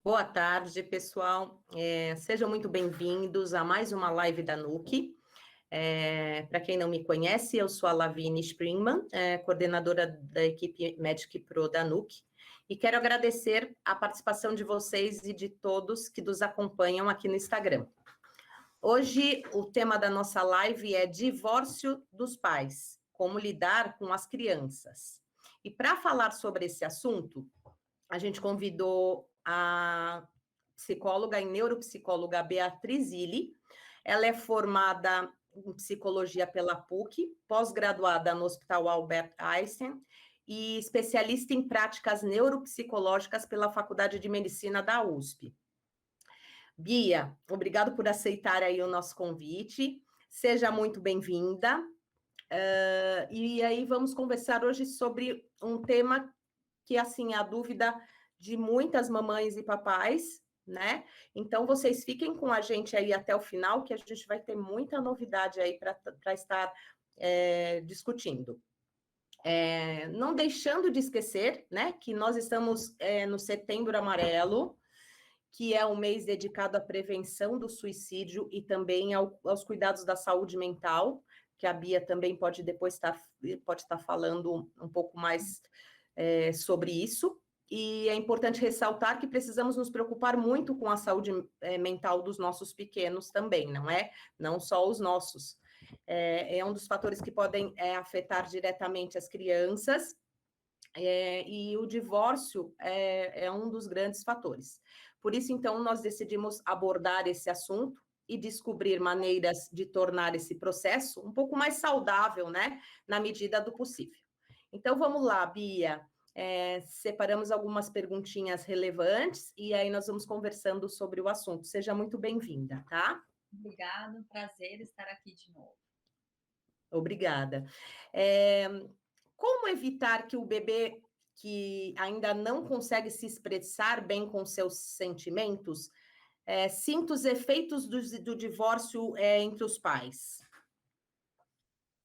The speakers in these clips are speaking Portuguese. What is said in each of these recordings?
Boa tarde, pessoal. Sejam muito bem-vindos a mais uma live da NUC. Para quem não me conhece, eu sou a Lavínia Springman, coordenadora da equipe Magic Pro da NUC, e quero agradecer a participação de vocês e de todos que nos acompanham aqui no Instagram. Hoje, o tema da nossa live é divórcio dos pais, como lidar com as crianças. E para falar sobre esse assunto, a gente convidou a psicóloga e neuropsicóloga Beatriz Illy. Ela é formada em psicologia pela PUC, pós-graduada no Hospital Albert Einstein e especialista em práticas neuropsicológicas pela Faculdade de Medicina da USP. Bia, obrigado por aceitar aí o nosso convite. Seja muito bem-vinda. E aí vamos conversar hoje sobre um tema que, assim, é a dúvida de muitas mamães e papais, né? Então, vocês fiquem com a gente aí até o final, que a gente vai ter muita novidade aí para estar discutindo. Não deixando de esquecer, né, que nós estamos no Setembro Amarelo, que é um mês dedicado à prevenção do suicídio e também aos cuidados da saúde mental, que a Bia também pode depois pode estar falando um pouco mais sobre isso. E é importante ressaltar que precisamos nos preocupar muito com a saúde mental dos nossos pequenos também, não é? Não só os nossos. É um dos fatores que podem afetar diretamente as crianças, e o divórcio é um dos grandes fatores. Por isso, então, nós decidimos abordar esse assunto e descobrir maneiras de tornar esse processo um pouco mais saudável, né? Na medida do possível. Então, vamos lá, Bia. Separamos algumas perguntinhas relevantes e aí nós vamos conversando sobre o assunto. Seja muito bem-vinda, tá? Obrigada, um prazer estar aqui de novo. Obrigada. Como evitar que o bebê que ainda não consegue se expressar bem com seus sentimentos sinta os efeitos do divórcio entre os pais?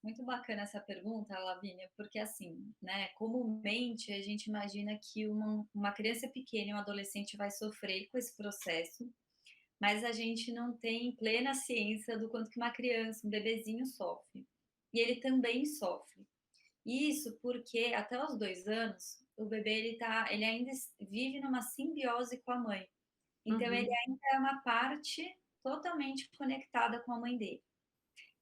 Muito bacana essa pergunta, Lavínia, porque assim, né, comumente a gente imagina que uma criança pequena e um adolescente vai sofrer com esse processo, mas a gente não tem plena ciência do quanto que uma criança, um bebezinho sofre. E ele também sofre. Isso porque até os 2 anos, o bebê ele ainda vive numa simbiose com a mãe. Então ele ainda é uma parte totalmente conectada com a mãe dele.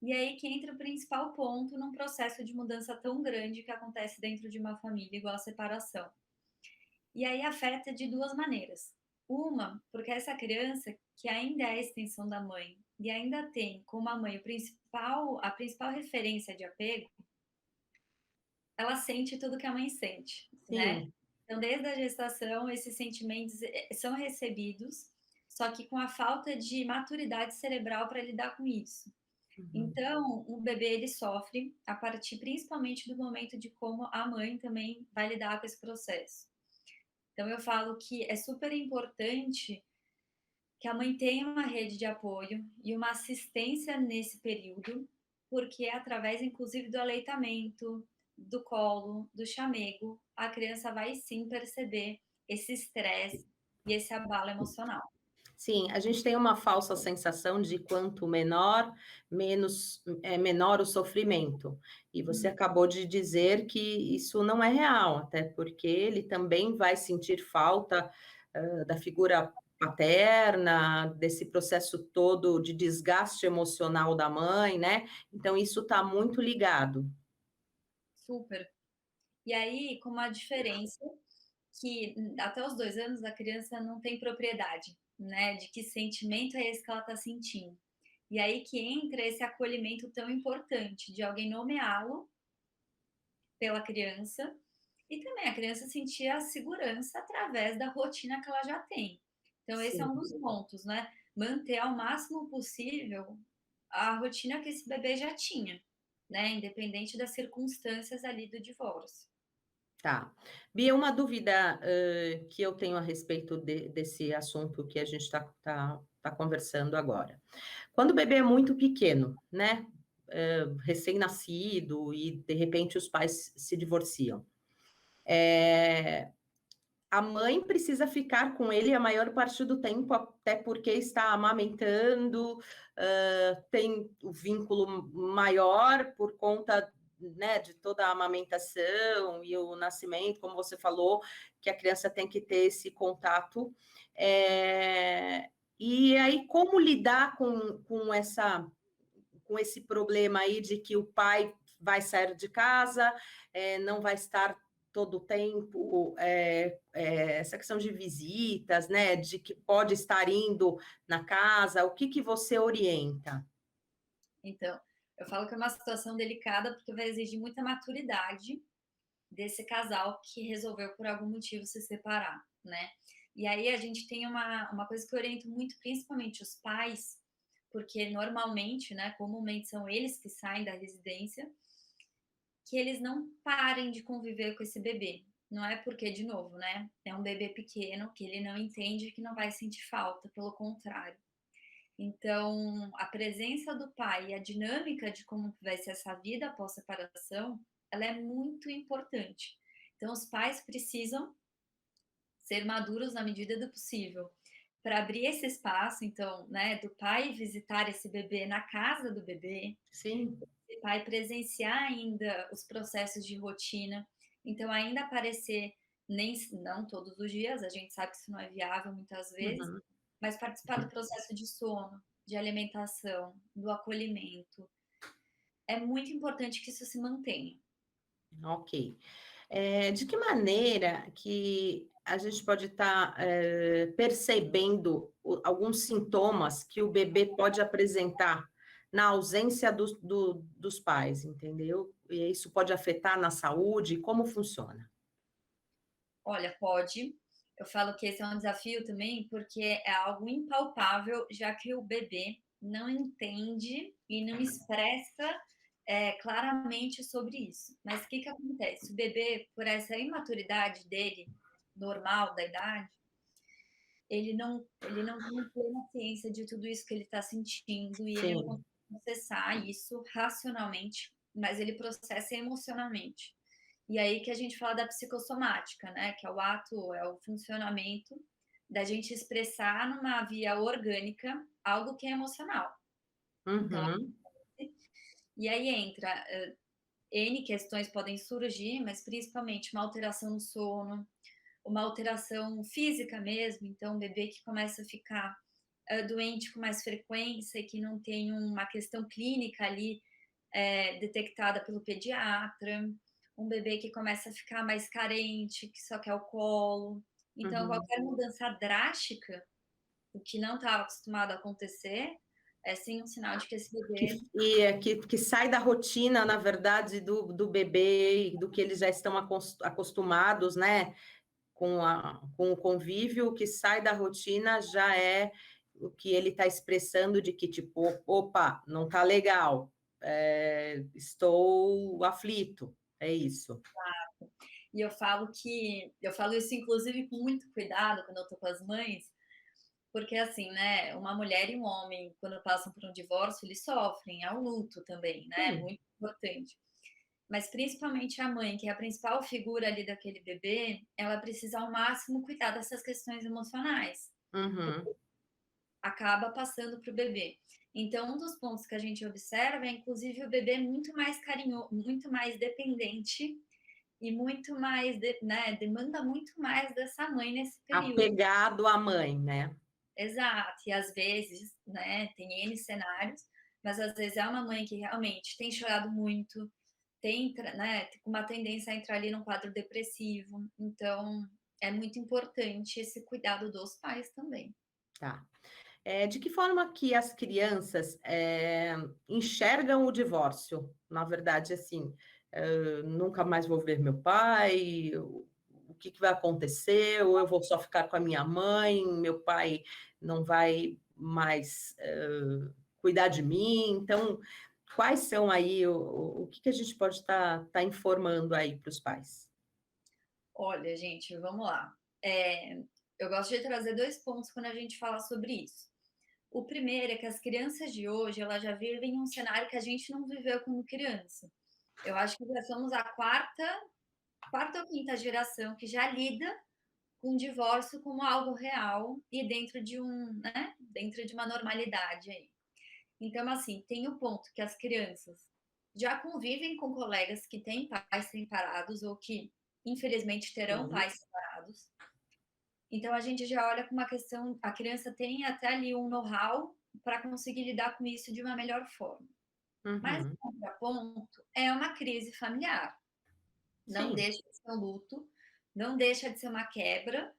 E aí que entra o principal ponto num processo de mudança tão grande que acontece dentro de uma família, igual a separação. E aí afeta de duas maneiras. Uma, porque essa criança, que ainda é a extensão da mãe, e ainda tem como a mãe a principal referência de apego, ela sente tudo que a mãe sente, né? Sim. Então, desde a gestação, esses sentimentos são recebidos, só que com a falta de maturidade cerebral para lidar com isso. Então, o bebê ele sofre a partir principalmente do momento de como a mãe também vai lidar com esse processo. Então, eu falo que é super importante que a mãe tenha uma rede de apoio e uma assistência nesse período, porque é através, inclusive, do aleitamento, do colo, do chamego, a criança vai sim perceber esse estresse e esse abalo emocional. Sim, a gente tem uma falsa sensação de quanto menor, menor o sofrimento. E você acabou de dizer que isso não é real, até porque ele também vai sentir falta da figura paterna, desse processo todo de desgaste emocional da mãe, né? Então, isso está muito ligado. Super. E aí, com uma diferença que até os 2 anos a criança não tem propriedade, né, de que sentimento é esse que ela está sentindo. E aí que entra esse acolhimento tão importante de alguém nomeá-lo pela criança e também a criança sentir a segurança através da rotina que ela já tem. Então esse é um Sim. dos pontos, né? Manter ao máximo possível a rotina que esse bebê já tinha, né? Independente das circunstâncias ali do divórcio. Tá. Bia, uma dúvida que eu tenho a respeito desse assunto que a gente tá conversando agora. Quando o bebê é muito pequeno, né? Recém-nascido, e de repente os pais se divorciam. a mãe precisa ficar com ele a maior parte do tempo, até porque está amamentando, tem o vínculo maior por conta, né, de toda a amamentação e o nascimento, como você falou, que a criança tem que ter esse contato. E aí, como lidar com esse problema aí de que o pai vai sair de casa, não vai estar todo o tempo, essa questão de visitas, né, de que pode estar indo na casa, o que que você orienta? Então, eu falo que é uma situação delicada, porque vai exigir muita maturidade desse casal que resolveu por algum motivo se separar, né? E aí a gente tem uma coisa que eu oriento muito, principalmente os pais, porque normalmente, né, comumente são eles que saem da residência, que eles não parem de conviver com esse bebê. Não é porque, de novo, né, é um bebê pequeno que ele não entende que não vai sentir falta, pelo contrário. Então, a presença do pai e a dinâmica de como vai ser essa vida após separação, ela é muito importante. Então, os pais precisam ser maduros na medida do possível para abrir esse espaço, então, né, do pai visitar esse bebê na casa do bebê, Sim. esse pai presenciar ainda os processos de rotina, então ainda aparecer, nem não todos os dias, a gente sabe que isso não é viável muitas vezes, Uhum. mas participar do processo de sono, de alimentação, do acolhimento. É muito importante que isso se mantenha. Ok. De que maneira que a gente pode estar percebendo alguns sintomas que o bebê pode apresentar na ausência dos pais, entendeu? E isso pode afetar na saúde, como funciona? Olha, pode. Eu falo que esse é um desafio também, porque é algo impalpável, já que o bebê não entende e não expressa claramente sobre isso. Mas o que que acontece? O bebê, por essa imaturidade dele, normal da idade, ele não tem plena ciência de tudo isso que ele está sentindo e ele não Sim. consegue processar isso racionalmente, mas ele processa emocionalmente. E aí que a gente fala da psicossomática, né? Que é o ato, é o funcionamento da gente expressar numa via orgânica algo que é emocional. Então, Uhum. e aí entra N questões podem surgir, mas principalmente uma alteração no sono, uma alteração física mesmo, então um bebê que começa a ficar doente com mais frequência e que não tem uma questão clínica ali detectada pelo pediatra, um bebê que começa a ficar mais carente, que só quer o colo. Então, Uhum. qualquer mudança drástica, o que não estava acostumado a acontecer, é sim um sinal de que esse bebê Que sai da rotina, na verdade, do bebê e do que eles já estão acostumados, né? Com o convívio, o que sai da rotina já é o que ele está expressando de que, tipo, opa, não está legal, estou aflito, é isso. e eu falo isso inclusive com muito cuidado quando eu tô com as mães, porque assim, né, uma mulher e um homem, quando passam por um divórcio, eles sofrem, é um luto também, né? Sim. Muito importante. Mas principalmente a mãe, que é a principal figura ali daquele bebê, ela precisa ao máximo cuidar dessas questões emocionais. Uhum. Acaba passando para o bebê. Então, um dos pontos que a gente observa é, inclusive, o bebê muito mais carinhoso, muito mais dependente e muito mais, né, demanda muito mais dessa mãe nesse período. Apegado à mãe, né? Exato. E às vezes, né, tem N cenários, mas às vezes é uma mãe que realmente tem chorado muito, tem, né, uma tendência a entrar ali num quadro depressivo. Então, é muito importante esse cuidado dos pais também. Tá. De que forma que as crianças enxergam o divórcio? Na verdade, assim, nunca mais vou ver meu pai, o que que vai acontecer? Ou eu vou só ficar com a minha mãe, meu pai não vai mais cuidar de mim. Então, quais são aí o que que a gente pode estar informando aí para os pais? Olha, gente, vamos lá. Eu gosto de trazer 2 pontos quando a gente fala sobre isso. O primeiro é que as crianças de hoje, elas já vivem um cenário que a gente não viveu como criança. Eu acho que já somos a quarta ou quinta geração que já lida com o divórcio como algo real e dentro de né, dentro de uma normalidade aí. Então, assim, tem o ponto que as crianças já convivem com colegas que têm pais separados ou que, infelizmente, terão Sim. pais separados. Então, a gente já olha com uma questão, a criança tem até ali um know-how para conseguir lidar com isso de uma melhor forma. Mas o Uhum. contraponto é uma crise familiar. Não Sim. deixa de ser um luto, não deixa de ser uma quebra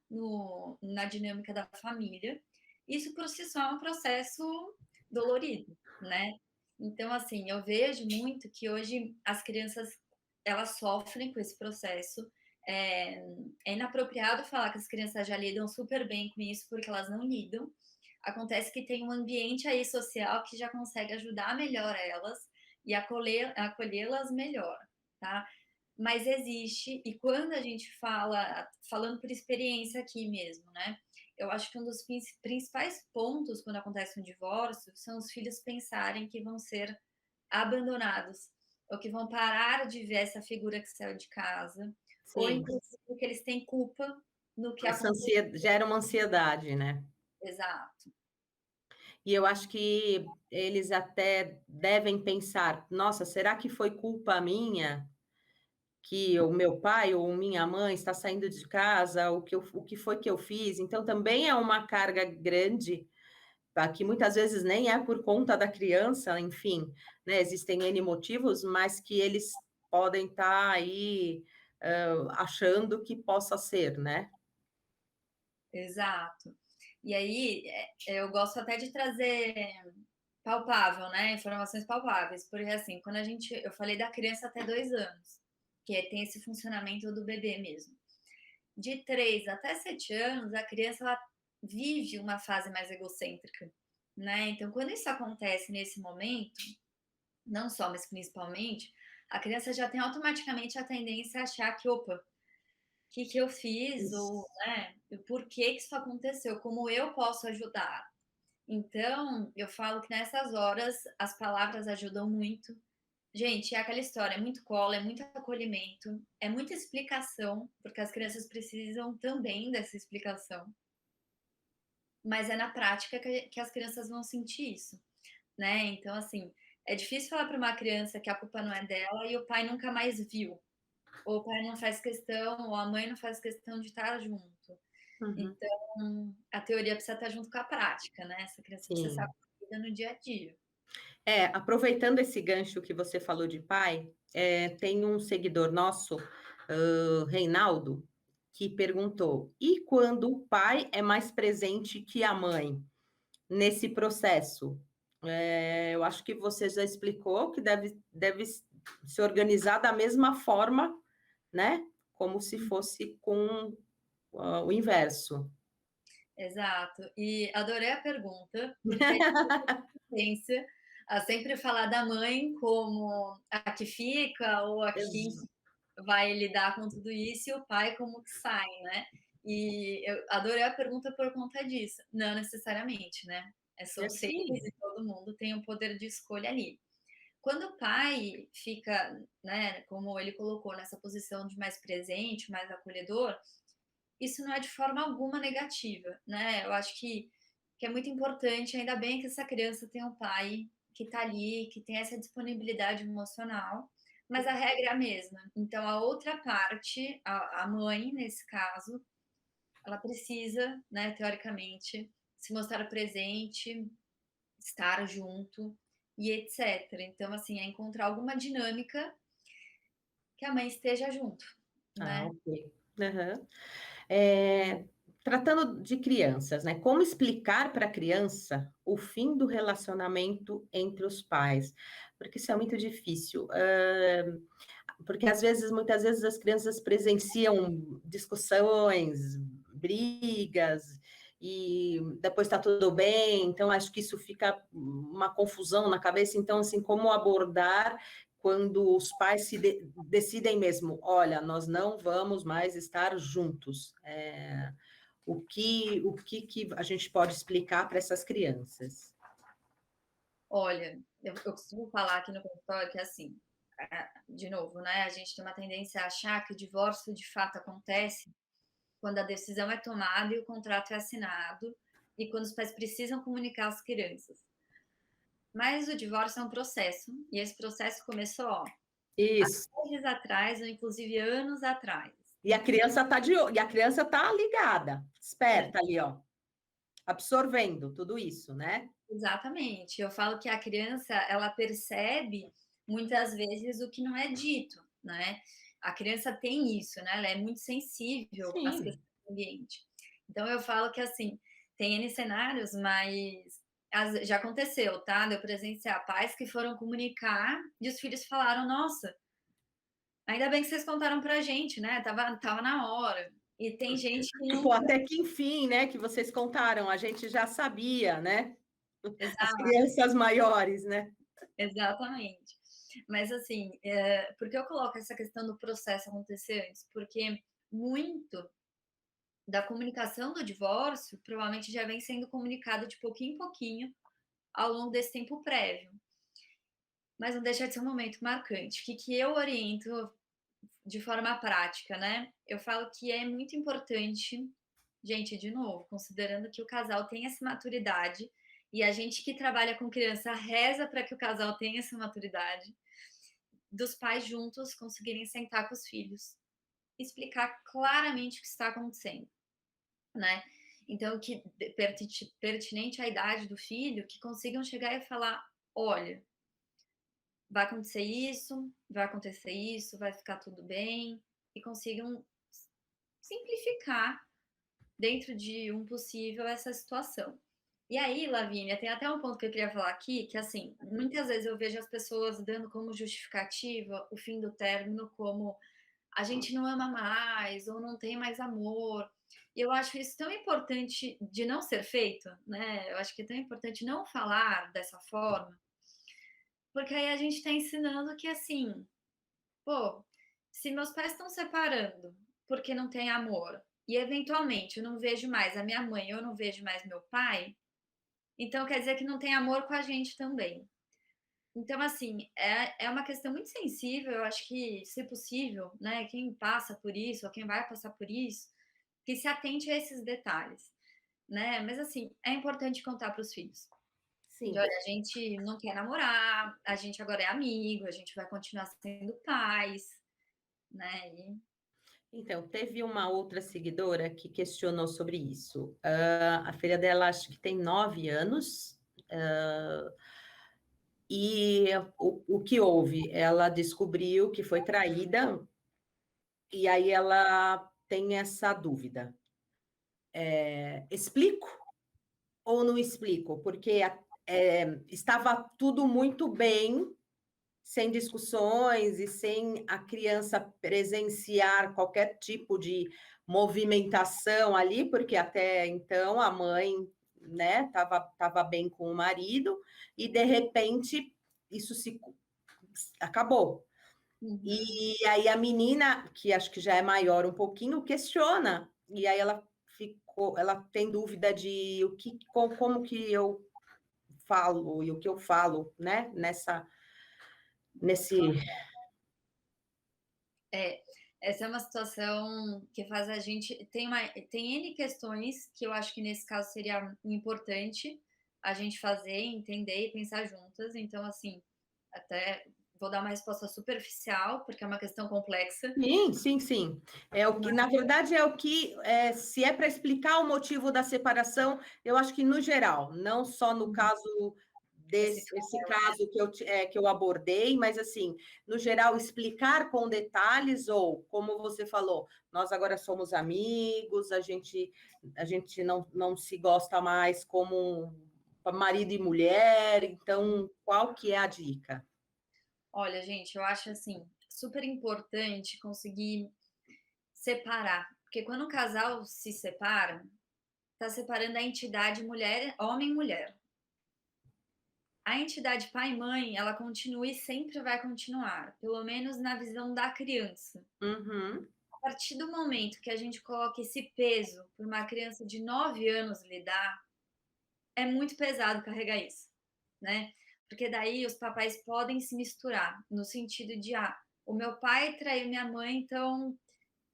na dinâmica da família. Isso por si só é um processo dolorido, né? Então, assim, eu vejo muito que hoje as crianças elas sofrem com esse processo. É, é inapropriado falar que as crianças já lidam super bem com isso, porque elas não lidam. Acontece que tem um ambiente aí social que já consegue ajudar melhor elas e acolhê-las melhor, tá? Mas existe, e quando a gente fala, falando por experiência aqui mesmo, né? Eu acho que um dos principais pontos quando acontece um divórcio são os filhos pensarem que vão ser abandonados, ou que vão parar de ver essa figura que saiu de casa, ou Sim. inclusive que eles têm culpa no que Essa aconteceu. gera uma ansiedade, né? Exato. E eu acho que eles até devem pensar: nossa, será que foi culpa minha que o meu pai ou minha mãe está saindo de casa? O que foi que eu fiz? Então, também é uma carga grande, tá, que muitas vezes nem é por conta da criança, enfim, né? Existem N motivos, mas que eles podem estar aí achando que possa ser, né? Exato. E aí, eu gosto até de trazer palpável, né? Informações palpáveis, porque assim, quando eu falei da criança até 2 anos, tem esse funcionamento do bebê mesmo. De 3 até 7 anos, a criança ela vive uma fase mais egocêntrica, né? Então, quando isso acontece nesse momento, não só, mas principalmente, a criança já tem automaticamente a tendência a achar que, opa, o que que eu fiz? Ou, Isso. né, por que que isso aconteceu? Como eu posso ajudar? Então, eu falo que nessas horas as palavras ajudam muito. Gente, é aquela história, é muito colo, é muito acolhimento, é muita explicação, porque as crianças precisam também dessa explicação, mas é na prática que as crianças vão sentir isso, né? Então, assim, é difícil falar para uma criança que a culpa não é dela e o pai nunca mais viu, ou o pai não faz questão, ou a mãe não faz questão de estar junto. Uhum. Então, a teoria precisa estar junto com a prática, né? Essa criança precisa ser Sim. acolhida no dia a dia. É, aproveitando esse gancho que você falou de pai, tem um seguidor nosso, Reinaldo, que perguntou: e quando o pai é mais presente que a mãe nesse processo? Eu acho que você já explicou que deve se organizar da mesma forma, né? Como se fosse com o inverso. Exato. E adorei a pergunta, porque a gente tem tendência a sempre falar da mãe como a que fica ou a que Ex- vai lidar com tudo isso, e o pai como que sai, né? E eu adorei a pergunta por conta disso. Não necessariamente, né? São seres Sim, e todo mundo tem o poder de escolha ali. Quando o pai fica, né, como ele colocou, nessa posição de mais presente, mais acolhedor, isso não é de forma alguma negativa, né? Eu acho que é muito importante, ainda bem que essa criança tem um pai que está ali, que tem essa disponibilidade emocional, mas a regra é a mesma. Então, a outra parte, a mãe, nesse caso, ela precisa, né, teoricamente, se mostrar presente, estar junto e etc. Então, assim, é encontrar alguma dinâmica que a mãe esteja junto, ah, né? ok. Aham. Eh, tratando de crianças, né, como explicar para a criança o fim do relacionamento entre os pais? Porque isso é muito difícil, porque às vezes muitas vezes as crianças presenciam discussões, brigas, e depois está tudo bem, então acho que isso fica uma confusão na cabeça, então, assim, como abordar quando os pais decidem mesmo: "Olha, nós não vamos mais estar juntos". O que a gente pode explicar para essas crianças? Olha, eu costumo falar aqui no consultório que é assim, de novo, né, a gente tem uma tendência a achar que o divórcio de fato acontece quando a decisão é tomada e o contrato é assinado, e quando os pais precisam comunicar às crianças. Mas o divórcio é um processo, e esse processo começou, ó, Isso. meses atrás, ou inclusive anos atrás. E a criança tá e a criança tá ligada, esperta ali, ó, absorvendo tudo isso, né? Exatamente. Eu falo que a criança, ela percebe muitas vezes o que não é dito, né? A criança tem isso, né? Ela é muito sensível às Sim. questões do ambiente. Então eu falo que assim, tem N cenários, mas já aconteceu, tá? De eu presenciar pais que foram comunicar e os filhos falaram: Nossa, ainda bem que vocês contaram pra gente, né? Tava na hora. E tem gente que não. Tipo, até que enfim, né, que vocês contaram, a gente já sabia, né? As Exato, crianças maiores, né? exatamente. Mas assim, por que eu coloco essa questão do processo acontecer antes? Porque muito da comunicação do divórcio provavelmente já vem sendo comunicado de pouquinho em pouquinho ao longo desse tempo prévio. Mas não deixa de ser um momento marcante. O que eu oriento de forma prática, né? Eu falo que é muito importante, gente, de novo, considerando que o casal tem essa maturidade e a gente que trabalha com criança reza para que o casal tenha essa maturidade, dos pais juntos conseguirem sentar com os filhos, explicar claramente o que está acontecendo, né? Então, que pertinente à idade do filho, que consigam chegar e falar: olha, vai acontecer isso, vai ficar tudo bem, e consigam simplificar dentro de um possível essa situação. E aí, Lavínia, tem até um ponto que eu queria falar aqui, que assim, muitas vezes eu vejo as pessoas dando como justificativa o fim do término como a gente não ama mais ou não tem mais amor. E eu acho isso tão importante de não ser feito, né? Eu acho que é tão importante não falar dessa forma, porque aí a gente está ensinando que assim, pô, se meus pais estão separando porque não tem amor, e eventualmente eu não vejo mais a minha mãe, eu não vejo mais meu pai, então quer dizer que não tem amor com a gente também. Então, assim, é uma questão muito sensível, eu acho que, se possível, né, quem passa por isso, ou quem vai passar por isso, que se atente a esses detalhes, né? Mas, assim, é importante contar para os filhos. De, Sim. olha, a gente não quer namorar, a gente agora é amigo, a gente vai continuar sendo pais, né? Então, teve uma outra seguidora que questionou sobre isso. A filha dela, acho que tem 9 anos, e o que houve? Ela descobriu que foi traída, e aí ela tem essa dúvida. Explico ou não explico? Porque estava tudo muito bem, sem discussões e sem a criança presenciar qualquer tipo de movimentação ali, porque até então a mãe, né, tava bem com o marido, e de repente isso se acabou. Uhum. E aí a menina, que acho que já é maior um pouquinho, questiona, e aí ela tem dúvida de como que eu falo e o que eu falo, né, nesse. É, essa é uma situação que faz a gente. Tem N questões que eu acho que nesse caso seria importante a gente fazer, entender e pensar juntas. Então, assim, até vou dar uma resposta superficial, porque é uma questão complexa. Sim, sim, sim. É o que, na verdade, se é para explicar o motivo da separação, eu acho que no geral, não só no caso Esse esse caso que eu abordei, mas assim, no geral, explicar com detalhes, ou, como você falou, nós agora somos amigos, a gente não se gosta mais como marido e mulher, então qual que é a dica? Olha, gente, eu acho assim super importante conseguir separar, porque quando um casal se separa, está separando a entidade mulher, homem e mulher. A entidade pai e mãe, ela continua e sempre vai continuar, pelo menos na visão da criança. Uhum. A partir do momento que a gente coloca esse peso para uma criança de 9 anos lidar, é muito pesado carregar isso, né? Porque daí os papais podem se misturar, no sentido de, o meu pai traiu minha mãe, então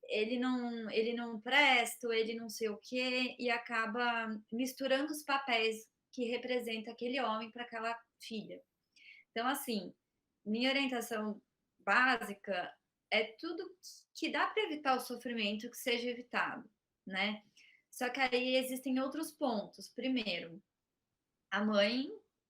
ele não presta, ou ele não sei o quê, e acaba misturando os papéis que representa aquele homem para aquela filha. Então, assim, minha orientação básica é tudo que dá para evitar o sofrimento que seja evitado, né? Só que aí existem outros pontos. Primeiro, a mãe,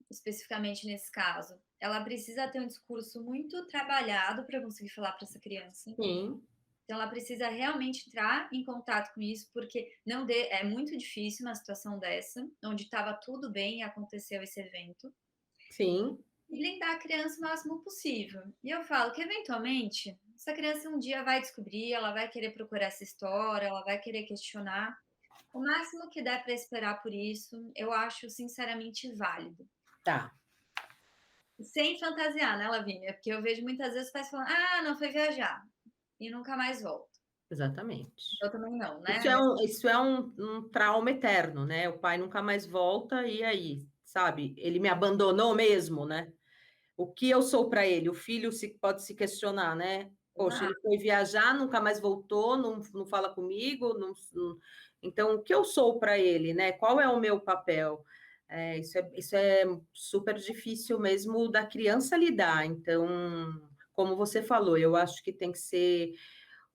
especificamente nesse caso, ela precisa ter um discurso muito trabalhado para conseguir falar para essa criança. Sim, Então, ela precisa realmente entrar em contato com isso, porque é muito difícil uma situação dessa, onde estava tudo bem e aconteceu esse evento, sim. e blindar a criança o máximo possível. E eu falo que, eventualmente, essa criança um dia vai descobrir, ela vai querer procurar essa história, ela vai querer questionar. O máximo que der para esperar por isso, eu acho sinceramente válido. Tá, Sem fantasiar, né, Lavínia? Porque eu vejo muitas vezes os pais falando, ah, não foi viajar, e nunca mais volta. exatamente. Eu também não, Isso né? é um trauma eterno, né? O pai nunca mais volta, e aí, sabe? Ele me abandonou mesmo, né? O que eu sou para ele? O filho pode se questionar, né? Poxa, ele foi viajar, nunca mais voltou, não fala comigo, então o que eu sou para ele, né? Qual é o meu papel? Isso é super difícil mesmo da criança lidar. Então, como você falou, eu acho que tem que ser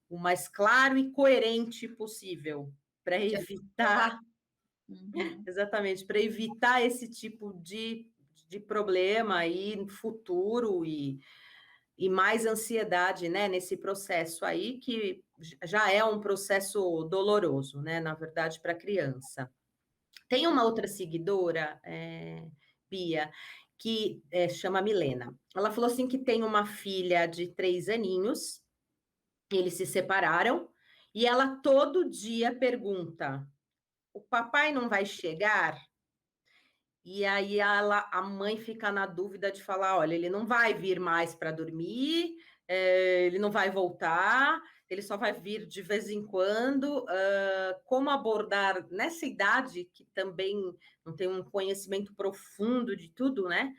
o mais claro e coerente possível para Que é evitar, uhum. exatamente, para evitar esse tipo de problema aí no futuro e mais ansiedade, né, nesse processo aí, que já é um processo doloroso, né, na verdade, para a criança. Tem uma outra seguidora, Bia, que chama Milena. Ela falou assim que tem uma filha de 3 aninhos, eles se separaram, e ela todo dia pergunta: o papai não vai chegar? E aí a mãe fica na dúvida de falar: olha, ele não vai vir mais para dormir, ele não vai voltar, ele só vai vir de vez em quando. Como abordar nessa idade, que também não tem um conhecimento profundo de tudo, né?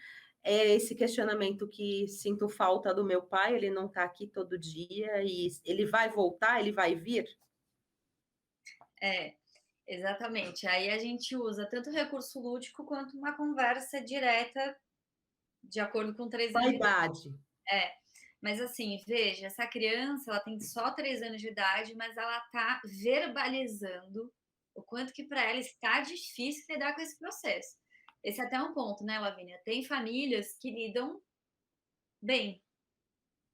É esse questionamento que sinto falta do meu pai, ele não está aqui todo dia, e ele vai voltar, ele vai vir? É, exatamente. Aí a gente usa tanto recurso lúdico quanto uma conversa direta, de acordo com 3 Com a anos de idade. idade. É, mas assim, veja, essa criança, ela tem só 3 anos de idade, mas ela tá verbalizando o quanto que para ela está difícil lidar com esse processo. Esse é até um ponto, né, Lavínia? Tem famílias que lidam bem,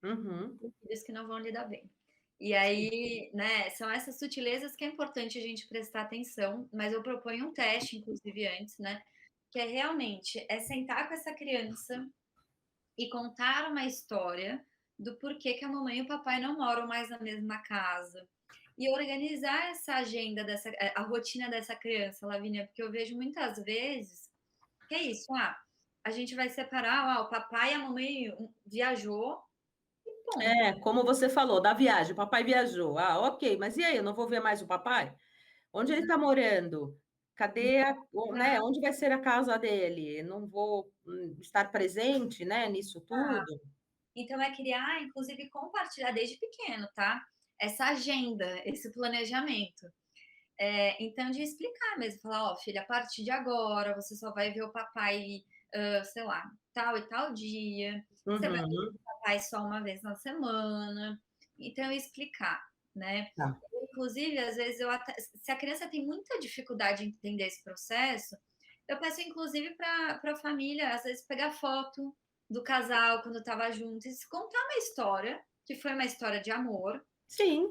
Uhum. tem filhos que não vão lidar bem. E aí, né, são essas sutilezas que é importante a gente prestar atenção, mas eu proponho um teste, inclusive antes, né, que é realmente sentar com essa criança e contar uma história do porquê que a mamãe e o papai não moram mais na mesma casa. E organizar essa agenda, a rotina dessa criança, Lavínia, porque eu vejo muitas vezes que é isso, a gente vai separar, o papai e a mamãe viajou e ponto. Como você falou, da viagem, o papai viajou. Ah, ok, mas e aí? Eu não vou ver mais o papai? Onde ele está morando? Cadê né? Onde vai ser a casa dele? Não vou estar presente, né, nisso tudo? Então é criar, inclusive compartilhar desde pequeno, tá? Essa agenda, esse planejamento. Então, de explicar mesmo, falar, ó, filha, a partir de agora você só vai ver o papai, sei lá, tal e tal dia, você vai ver Uhum, o papai só uma vez na semana. Então, explicar, né? tá. Inclusive, às vezes, se a criança tem muita dificuldade em entender esse processo, eu peço, inclusive, para a família, às vezes, pegar foto do casal quando estava junto e contar uma história, que foi uma história de amor, Sim.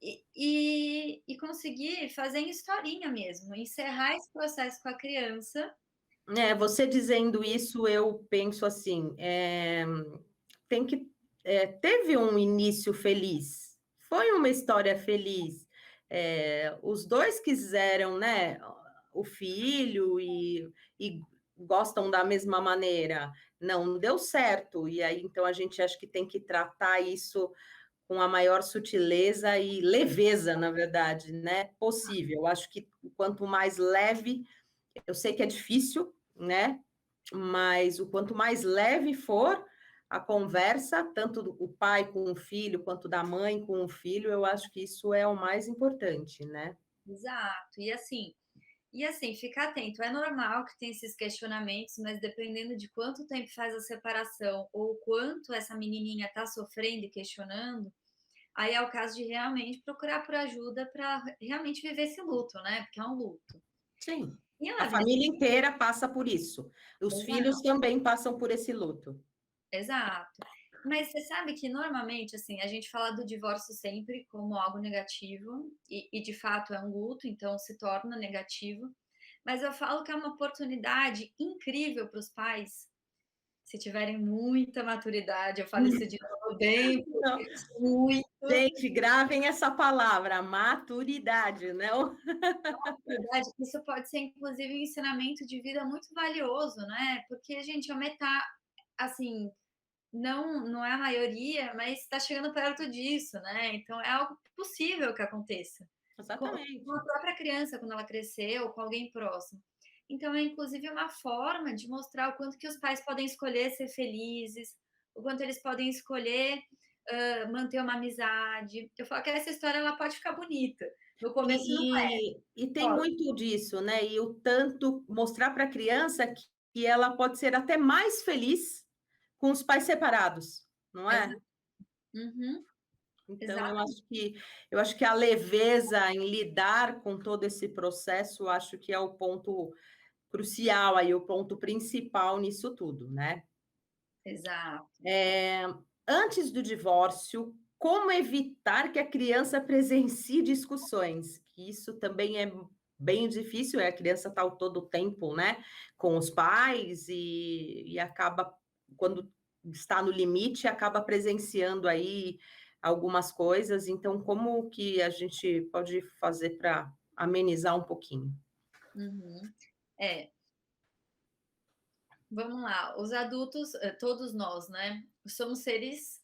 e conseguir fazer em historinha mesmo, encerrar esse processo com a criança. Você dizendo isso, eu penso assim, tem que teve um início feliz, foi uma história feliz. Os dois quiseram, né, o filho e gostam da mesma maneira. Não deu certo, e aí então a gente acha que tem que tratar isso com a maior sutileza e leveza, na verdade, né, possível. Eu acho que quanto mais leve, eu sei que é difícil, né? Mas o quanto mais leve for, a conversa, tanto o pai com o filho, quanto da mãe com o filho, eu acho que isso é o mais importante, né? Exato. E assim, ficar atento. É normal que tenha esses questionamentos, mas dependendo de quanto tempo faz a separação ou quanto essa menininha está sofrendo e questionando, aí é o caso de realmente procurar por ajuda para realmente viver esse luto, né? Porque é um luto. Sim. E A ela vem. família inteira passa por isso. Os filhos também passam por esse luto. Exato. Mas você sabe que normalmente, assim, a gente fala do divórcio sempre como algo negativo, e de fato é um luto, então se torna negativo. Mas eu falo que é uma oportunidade incrível para os pais, se tiverem muita maturidade. Eu falo isso de novo bem, Não. muito Gente, gravem essa palavra, maturidade, não? maturidade. Isso pode ser, inclusive, um ensinamento de vida muito valioso, né? Porque, gente, aumentar, assim, não é a maioria, mas está chegando perto disso, né? Então é algo possível que aconteça com Exatamente. a própria criança quando ela crescer ou com alguém próximo. Então é inclusive uma forma de mostrar o quanto que os pais podem escolher ser felizes, o quanto eles podem escolher manter uma amizade. Eu falo que essa história ela pode ficar bonita. No começo não E tem pode. muito disso, né? E o tanto mostrar para a criança que ela pode ser até mais feliz com os pais separados, não é? Exato. Uhum. Então, Exato. eu acho que a leveza em lidar com todo esse processo, eu acho que é o ponto crucial aí, o ponto principal nisso tudo, né? Exato. Antes do divórcio, como evitar que a criança presencie discussões? Que isso também é bem difícil, a criança está todo o tempo, né, com os pais e acaba, quando está no limite, acaba presenciando aí algumas coisas. Então, como que a gente pode fazer para amenizar um pouquinho? Uhum. É, vamos lá. Os adultos, todos nós, né, somos seres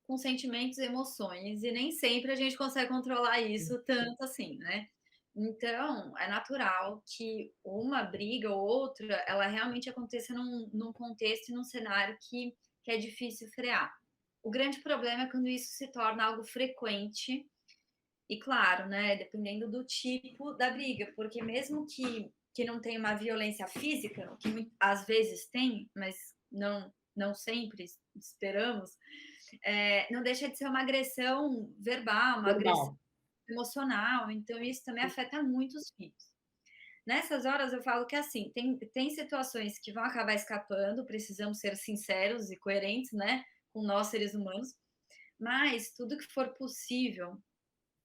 com sentimentos e emoções, e nem sempre a gente consegue controlar isso tanto assim, né. Então, é natural que uma briga ou outra, ela realmente aconteça num contexto e num cenário que é difícil frear. O grande problema é quando isso se torna algo frequente e claro, né, dependendo do tipo da briga, porque mesmo que não tenha uma violência física, que às vezes tem, mas não sempre esperamos, não deixa de ser uma agressão verbal, uma agressão Normal. emocional, então isso também afeta muito os filhos. Nessas horas eu falo que assim, tem situações que vão acabar escapando, precisamos ser sinceros e coerentes, né, com nós seres humanos, mas tudo que for possível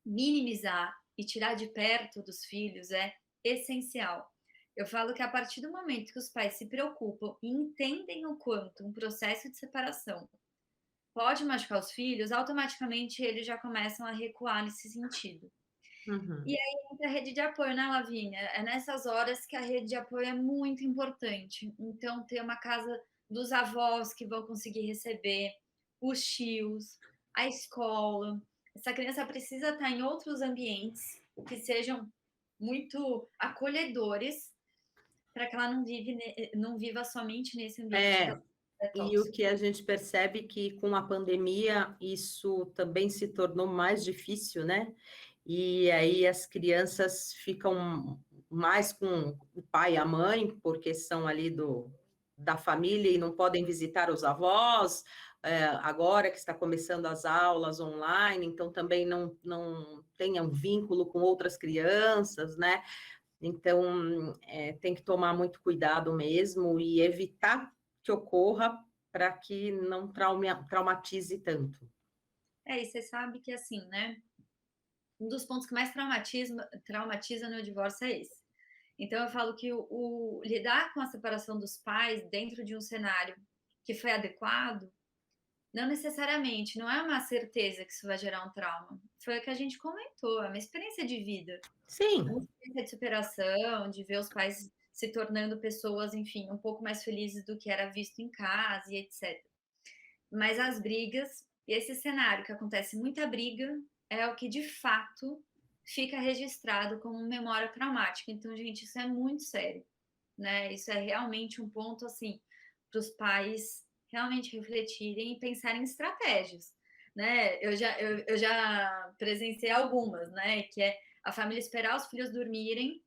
minimizar e tirar de perto dos filhos é essencial. Eu falo que a partir do momento que os pais se preocupam e entendem o quanto um processo de separação pode machucar os filhos, automaticamente eles já começam a recuar nesse sentido. E Uhum. aí entra a rede de apoio, né, Lavínia? É nessas horas que a rede de apoio é muito importante. Então, ter uma casa dos avós que vão conseguir receber, os tios, a escola. Essa criança precisa estar em outros ambientes que sejam muito acolhedores para que ela não viva somente nesse ambiente que É, ela é e o tóxico. que a gente percebe que com a pandemia isso também se tornou mais difícil, né? E aí as crianças ficam mais com o pai e a mãe, porque são ali da família e não podem visitar os avós, agora que está começando as aulas online, então também não tem um vínculo com outras crianças, né? Então, tem que tomar muito cuidado mesmo e evitar que ocorra para que não traumatize tanto. E você sabe que assim, né? Um dos pontos que mais traumatiza no divórcio é esse. Então eu falo que o lidar com a separação dos pais dentro de um cenário que foi adequado, não necessariamente, não é uma certeza que isso vai gerar um trauma. Foi o que a gente comentou, é uma experiência de vida, uma Sim, experiência de superação, de ver os pais se tornando pessoas, enfim, um pouco mais felizes do que era visto em casa e etc. Mas as brigas, e esse cenário que acontece muita briga, é o que de fato fica registrado como memória traumática. Então, gente, isso é muito sério, né? Isso é realmente um ponto assim para os pais realmente refletirem e pensarem em estratégias, né? Eu já presenciei algumas, né? Que é a família esperar os filhos dormirem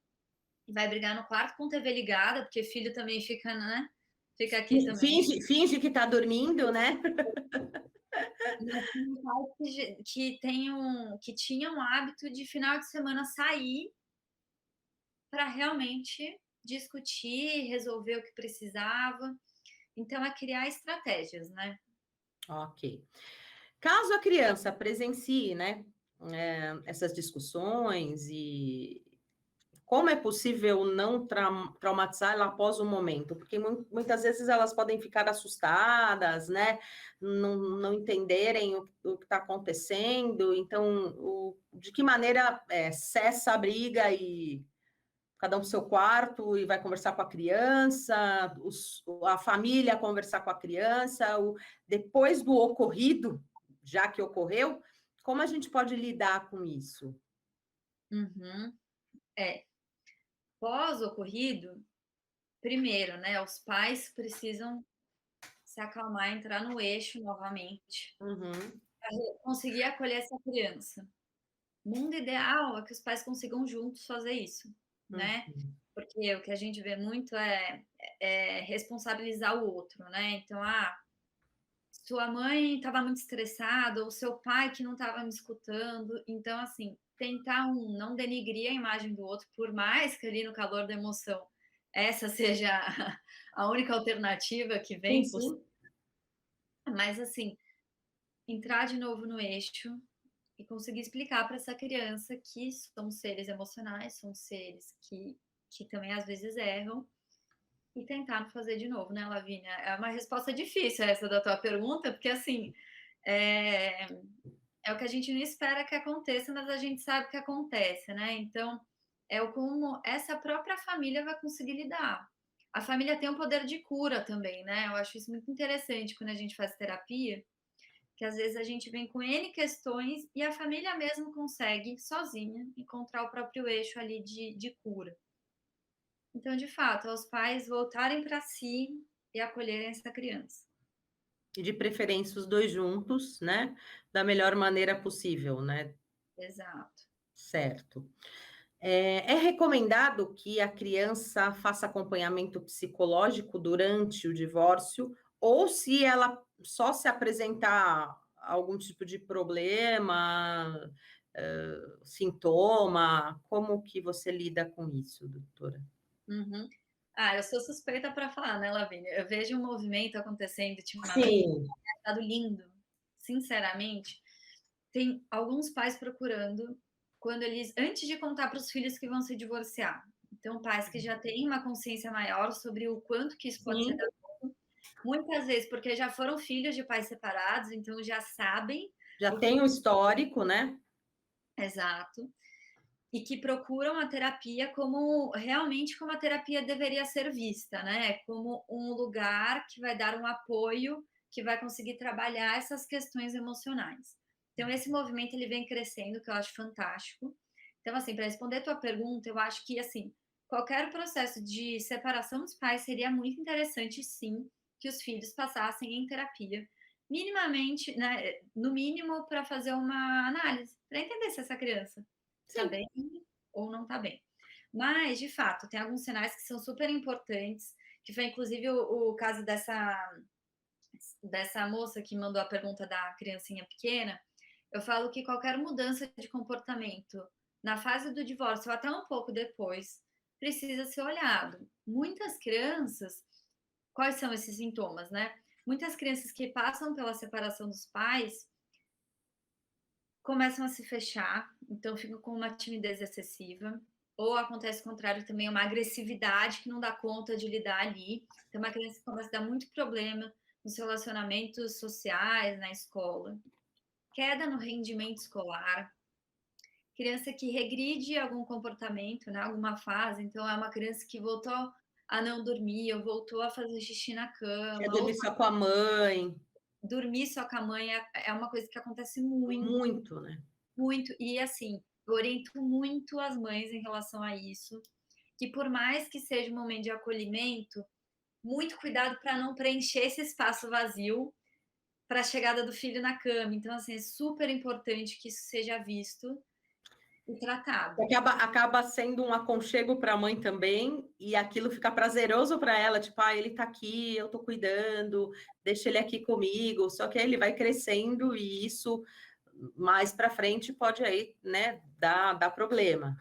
e vai brigar no quarto com TV ligada, porque filho também fica, né? Fica aqui também. Finge que está dormindo, né? Mas tem pais que tinham o hábito de final de semana sair para realmente discutir, resolver o que precisava. Então, é criar estratégias, né? Ok. Caso a criança presencie, né, essas discussões e como é possível não traumatizar ela após o momento? Porque muitas vezes elas podem ficar assustadas, né? Não entenderem o que está acontecendo. Então, de que maneira cessa a briga e cada um para o seu quarto e vai conversar com a criança, a família conversar com a criança, depois do ocorrido, já que ocorreu, como a gente pode lidar com isso? Uhum. Pós-ocorrido, primeiro, né? Os pais precisam se acalmar, entrar no eixo novamente, Uhum, para conseguir acolher essa criança. O mundo ideal é que os pais consigam juntos fazer isso, né? uhum. Porque o que a gente vê muito é responsabilizar o outro, né? Então, sua mãe estava muito estressada, ou seu pai que não estava me escutando. Então, assim, tentar não denigrir a imagem do outro, por mais que ali no calor da emoção essa seja a única alternativa que Sim, vem possível. sim. Mas, assim, entrar de novo no eixo e conseguir explicar para essa criança que são seres emocionais, são seres que também às vezes erram, e tentar não fazer de novo, né, Lavínia? É uma resposta difícil essa da tua pergunta, porque assim, é, é o que a gente não espera que aconteça, mas a gente sabe que acontece, né? Então, é o como essa própria família vai conseguir lidar. A família tem um poder de cura também, né? Eu acho isso muito interessante quando a gente faz terapia, que às vezes a gente vem com N questões e a família mesmo consegue, sozinha, encontrar o próprio eixo ali de cura. Então, de fato, aos pais voltarem para si e acolherem essa criança. E de preferência os dois juntos, né? Da melhor maneira possível, né? Exato. Certo. É recomendado que a criança faça acompanhamento psicológico durante o divórcio, ou se ela só se apresentar algum tipo de problema, sintoma, como que você lida com isso, doutora? Uhum. Eu sou suspeita para falar, né, Lavínia? Eu vejo um movimento acontecendo ultimamente, Sim, tá lindo, sinceramente. Tem alguns pais procurando quando eles, antes de contar para os filhos que vão se divorciar. Então, pais que já têm uma consciência maior sobre o quanto que isso pode ser sim, danoso, muitas vezes porque já foram filhos de pais separados, então já sabem já o que. tem um histórico, né? Exato. E que procuram a terapia como realmente como a terapia deveria ser vista, né? Como um lugar que vai dar um apoio, que vai conseguir trabalhar essas questões emocionais. Então esse movimento ele vem crescendo, que eu acho fantástico. Então assim, para responder a tua pergunta, eu acho que assim, qualquer processo de separação dos pais seria muito interessante sim que os filhos passassem em terapia, minimamente, né, no mínimo para fazer uma análise, para entender se essa criança está Sim. bem ou não está bem. Mas, de fato, tem alguns sinais que são super importantes, que foi inclusive o caso dessa moça que mandou a pergunta da criancinha pequena. Eu falo que qualquer mudança de comportamento na fase do divórcio ou até um pouco depois precisa ser olhado. Muitas crianças, quais são esses sintomas, né? Muitas crianças que passam pela separação dos pais começam a se fechar, então ficam com uma timidez excessiva, ou acontece o contrário também, uma agressividade que não dá conta de lidar ali. Então, uma criança que começa a dar muito problema nos relacionamentos sociais, na escola, queda no rendimento escolar, criança que regride algum comportamento, né, alguma fase, então é uma criança que voltou a não dormir, ou voltou a fazer xixi na Quer cama, ou dormir só com a mãe, dormir só com a mãe é uma coisa que acontece muito. muito, né? Muito. E assim, eu oriento muito as mães em relação a isso, que por mais que seja um momento de acolhimento, muito cuidado para não preencher esse espaço vazio para a chegada do filho na cama. Então, assim, é super importante que isso seja visto e tratado. Acaba sendo um aconchego para a mãe também, e aquilo fica prazeroso para ela, tipo, ah, ele está aqui, eu estou cuidando, deixa ele aqui comigo. Só que aí ele vai crescendo e isso mais para frente pode aí, né, dar problema.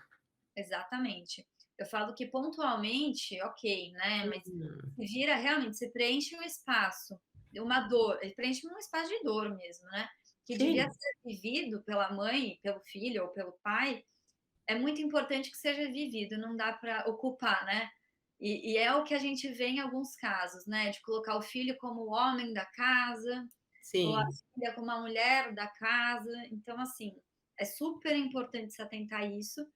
Exatamente. Eu falo que pontualmente, ok, né? Mas Uhum. se vira realmente, se preenche um espaço, uma dor, ele preenche um espaço de dor mesmo, né? Que devia Sim, ser vivido pela mãe, pelo filho ou pelo pai, é muito importante que seja vivido, não dá para ocupar, né? E é o que a gente vê em alguns casos, né? De colocar o filho como o homem da casa, ou a sim. filha como a mulher da casa. Então, assim, é super importante se atentar a isso,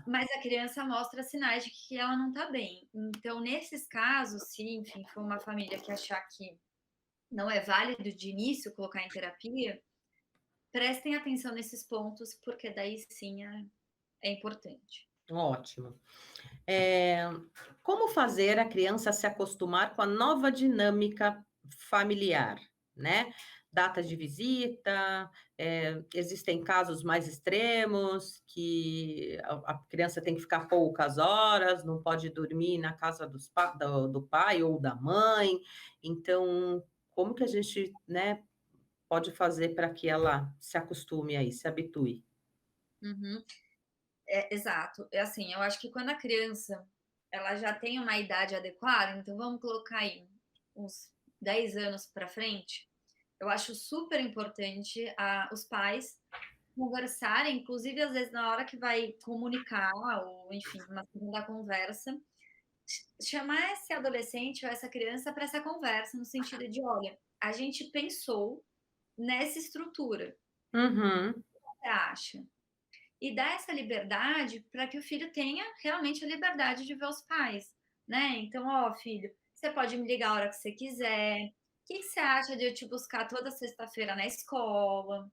mas a criança mostra sinais de que ela não está bem. Então, nesses casos, se, enfim, for uma família que achar que não é válido de início colocar em terapia, prestem atenção nesses pontos, porque daí sim é importante. Ótimo. É, como fazer a criança se acostumar com a nova dinâmica familiar, né? Data de visita, existem casos mais extremos que a criança tem que ficar poucas horas, não pode dormir na casa do pai ou da mãe. Então, como que a gente, né, pode fazer para que ela se acostume aí, se habitue? Uhum. Exato. É assim, eu acho que quando a criança ela já tem uma idade adequada, então vamos colocar aí uns 10 anos para frente, eu acho super importante os pais conversarem, inclusive às vezes na hora que vai comunicar, ou enfim, uma segunda conversa, chamar esse adolescente ou essa criança para essa conversa, no sentido de: olha, a gente pensou nessa estrutura, Uhum. o que você acha? E dar essa liberdade para que o filho tenha realmente a liberdade de ver os pais, né? Então, ó, filho, você pode me ligar a hora que você quiser. O que você acha de eu te buscar toda sexta-feira na escola?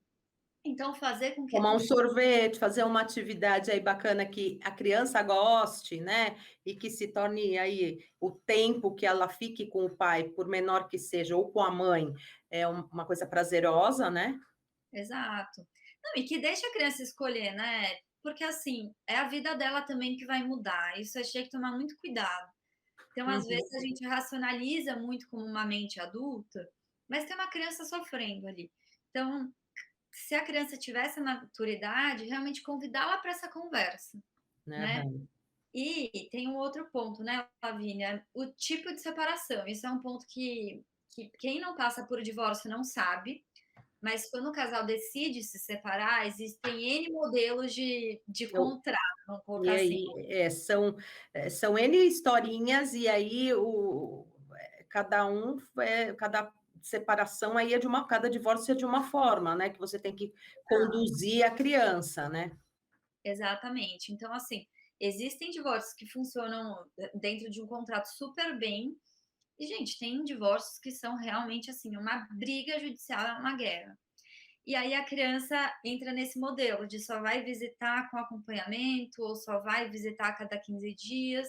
Então, fazer com que Tomar um sorvete, fazer uma atividade aí bacana que a criança goste, né? E que se torne aí o tempo que ela fique com o pai, por menor que seja, ou com a mãe, é uma coisa prazerosa, né? Exato. Não, e que deixa a criança escolher, né? Porque assim, é a vida dela também que vai mudar. Isso a gente tem que tomar muito cuidado. Então, às Uhum. vezes, a gente racionaliza muito como uma mente adulta, mas tem uma criança sofrendo ali. Então, se a criança tiver essa maturidade, realmente convidá-la para essa conversa, né? Aham. E tem um outro ponto, né, Lavínia? O tipo de separação. Isso é um ponto que quem não passa por divórcio não sabe, mas quando o casal decide se separar, existem N modelos de Eu, contrato, vamos e colocar assim. aí são N historinhas, e aí cada separação aí é de uma, cada divórcio é de uma forma, né? Que você tem que conduzir a criança, né? Exatamente. Então, assim, existem divórcios que funcionam dentro de um contrato super bem. E, gente, tem divórcios que são realmente assim, uma briga judicial, é uma guerra. E aí a criança entra nesse modelo de só vai visitar com acompanhamento ou só vai visitar a cada 15 dias.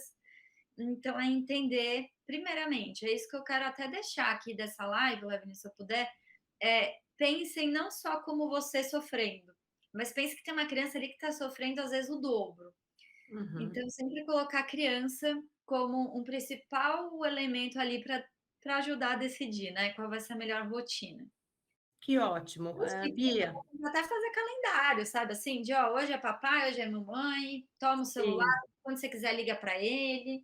Então, é entender, primeiramente, é isso que eu quero até deixar aqui dessa live, Levine, se eu puder, pensem não só como você sofrendo, mas pense que tem uma criança ali que está sofrendo às vezes o dobro. Uhum. Então, sempre colocar a criança como um principal elemento ali para ajudar a decidir, né, qual vai ser a melhor rotina. Que ótimo. Assim, Bia, até fazer calendário, sabe, assim, de ó, hoje é papai, hoje é mamãe, toma o celular, sim. quando você quiser liga para ele,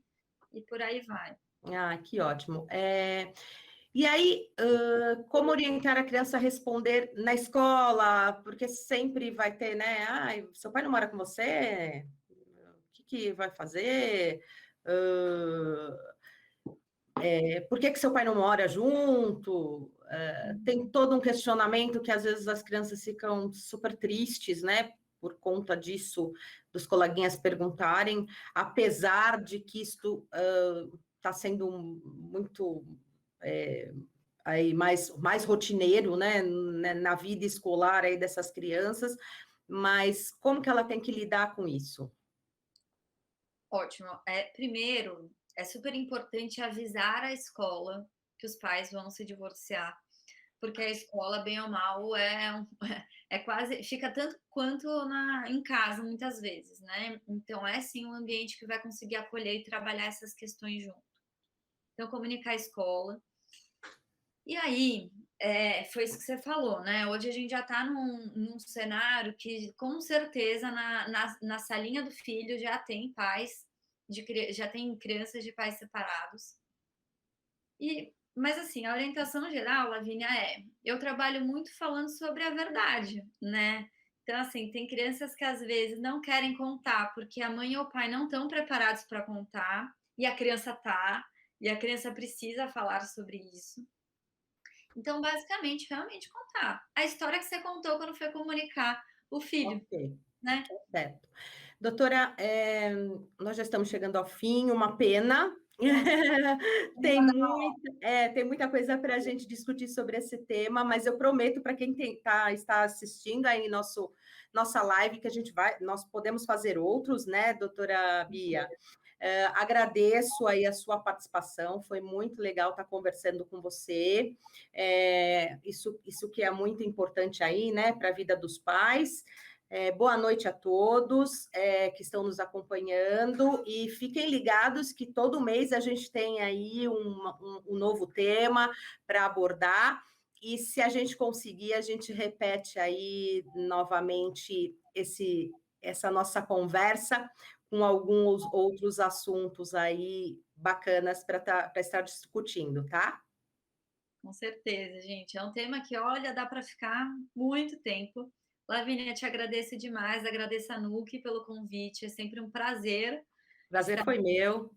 e por aí vai. Ah, que ótimo. E aí, como orientar a criança a responder na escola? Porque sempre vai ter, né? Ai, seu pai não mora com você? O que que vai fazer? Por que que seu pai não mora junto? Tem todo um questionamento que às vezes as crianças ficam super tristes, né? Por conta disso, dos coleguinhas perguntarem, apesar de que isto está sendo muito aí mais rotineiro, né? Na vida escolar aí dessas crianças, mas como que ela tem que lidar com isso? Ótimo. Primeiro, é super importante avisar a escola que os pais vão se divorciar, porque a escola, bem ou mal, é quase fica tanto quanto em casa, muitas vezes, né. Então é sim um ambiente que vai conseguir acolher e trabalhar essas questões junto. Então comunicar a escola. E aí, foi isso que você falou, né, hoje a gente já está num cenário que com certeza na salinha do filho já tem pais já tem crianças de pais separados. Mas assim, a orientação geral, Lavínia, eu trabalho muito falando sobre a verdade, né. Então assim, tem crianças que às vezes não querem contar, porque a mãe ou o pai não estão preparados para contar, e a criança tá, e a criança precisa falar sobre isso. Então, basicamente, realmente contar a história que você contou quando foi comunicar o filho, Ok, né. certo. Doutora, nós já estamos chegando ao fim, uma pena. Nossa, Tem uma da tem muita coisa para a gente discutir sobre esse tema, mas eu prometo para quem está assistindo aí nossa live que nós podemos fazer outros, né, doutora Bia? Agradeço aí a sua participação, foi muito legal estar conversando com você. Isso que é muito importante aí, né, para a vida dos pais. Boa noite a todos que estão nos acompanhando e fiquem ligados que todo mês a gente tem aí um novo tema para abordar e se a gente conseguir, a gente repete aí novamente essa nossa conversa com alguns outros assuntos aí bacanas para estar discutindo, tá? Com certeza, gente. É um tema que, olha, dá para ficar muito tempo. Lavínia, te agradeço demais, agradeço a Nuque pelo convite, é sempre um prazer Prazer estar. foi meu.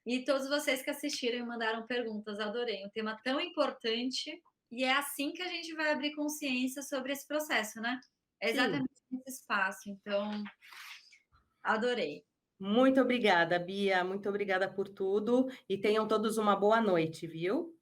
E todos vocês que assistiram e mandaram perguntas, adorei. Um tema tão importante e é assim que a gente vai abrir consciência sobre esse processo, né? É Sim. exatamente nesse espaço. Então, adorei. Muito obrigada, Bia. Muito obrigada por tudo e tenham todos uma boa noite, viu?